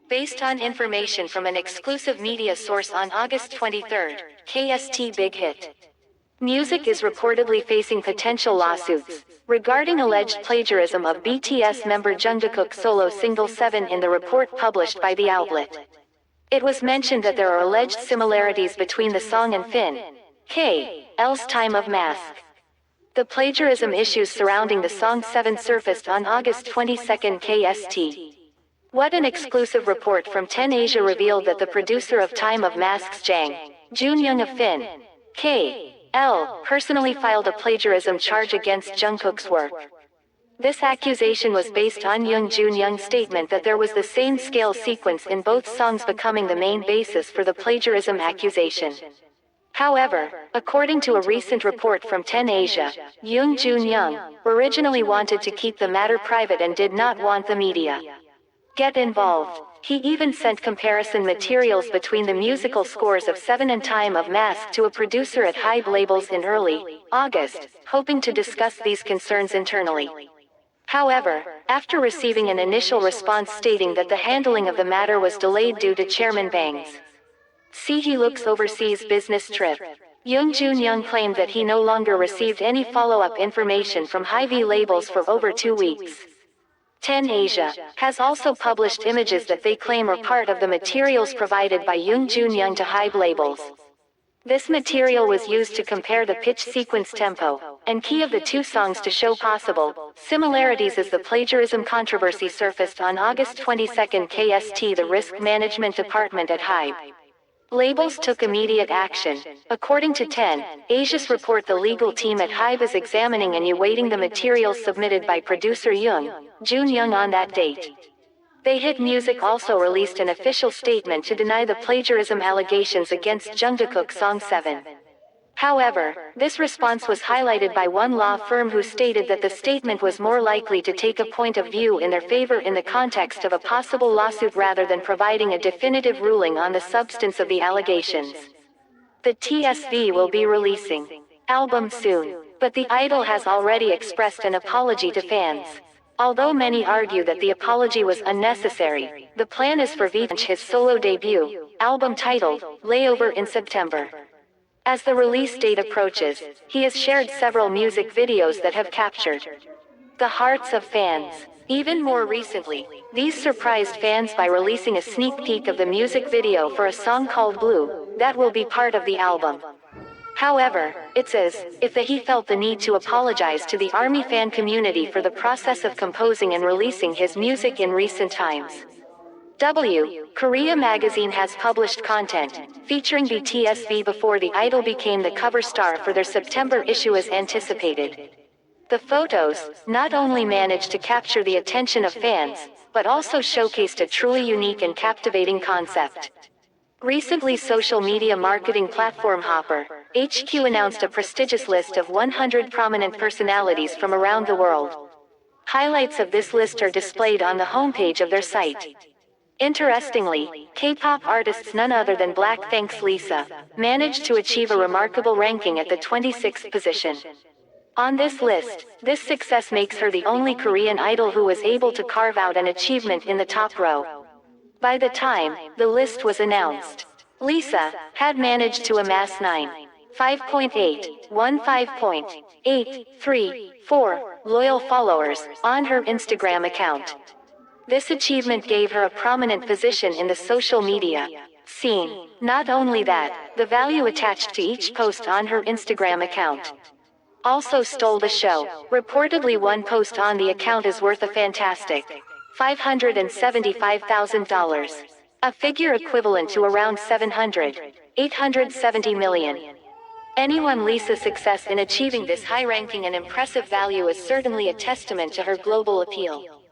Based on information from an exclusive media source on August 23, KST Big Hit. Music is reportedly facing potential lawsuits regarding alleged plagiarism of BTS member Jungkook's solo single 7 in the report published by the outlet. It was mentioned that there are alleged similarities between the song and Finn K.'s Time of Mask. The plagiarism issues surrounding the song 7 surfaced on August 22, KST. What an exclusive report from 10 Asia revealed that the producer of Time of Masks Jang Junyoung of Finn K.'l personally filed a plagiarism charge against Jungkook's work. This accusation was based on Young Junyoung's statement that there was the same scale sequence in both songs, becoming the main basis for the plagiarism accusation. However, according to a recent report from 10 Asia, Young Junyoung originally wanted to keep the matter private and did not want the media get involved. He even sent comparison materials between the musical scores of 7 and Time of Mask to a producer at HYBE Labels in early August, hoping to discuss these concerns internally. However, after receiving an initial response stating that the handling of the matter was delayed due to Chairman Bang's he looks overseas business trip, Young Junyoung claimed that he no longer received any follow-up information from HYBE Labels for over 2 weeks. 10 Asia has also published images that they claim are part of the materials provided by Young Junyoung to HYBE Labels. This material was used to compare the pitch sequence tempo and key of the two songs to show possible similarities as the plagiarism controversy surfaced on August 22. KST, the risk management department at HYBE Labels took immediate action. According to 10 Asia's report, the legal team at HYBE is examining and awaiting the materials submitted by producer Young Junyoung on that date. They Hit Music also released an official statement to deny the plagiarism allegations against Jungkook's song 7. However, this response was highlighted by one law firm who stated that the statement was more likely to take a point of view in their favor in the context of a possible lawsuit rather than providing a definitive ruling on the substance of the allegations. The TSV will be releasing album soon, but the idol has already expressed an apology to fans. Although many argue that the apology was unnecessary, the plan is for V to launch his solo debut album titled Layover in September. As the release date approaches, he has shared several music videos that have captured the hearts of fans. Even more recently, these surprised fans by releasing a sneak peek of the music video for a song called Blue that will be part of the album. However, it's as if he felt the need to apologize to the ARMY fan community for the process of composing and releasing his music in recent times. Korea magazine has published content featuring BTS V before the idol became the cover star for their September issue as anticipated. The photos not only managed to capture the attention of fans, but also showcased a truly unique and captivating concept. Recently, social media marketing platform Hopper HQ announced a prestigious list of 100 prominent personalities from around the world. Highlights of this list are displayed on the homepage of their site. Interestingly, K-pop artists none other than Blackpink's Lisa managed to achieve a remarkable ranking at the 26th position. On this list, this success makes her the only Korean idol who was able to carve out an achievement in the top row. By the time the list was announced, Lisa had managed to amass 5.815.834 loyal followers on her Instagram account. This achievement gave her a prominent position in the social media scene. Not only that, the value attached to each post on her Instagram account also stole the show. Reportedly, one post on the account is worth a fantastic $575,000, a figure equivalent to around $870 million. Anyone Lisa's success in achieving this high ranking and impressive value is certainly a testament to her global appeal.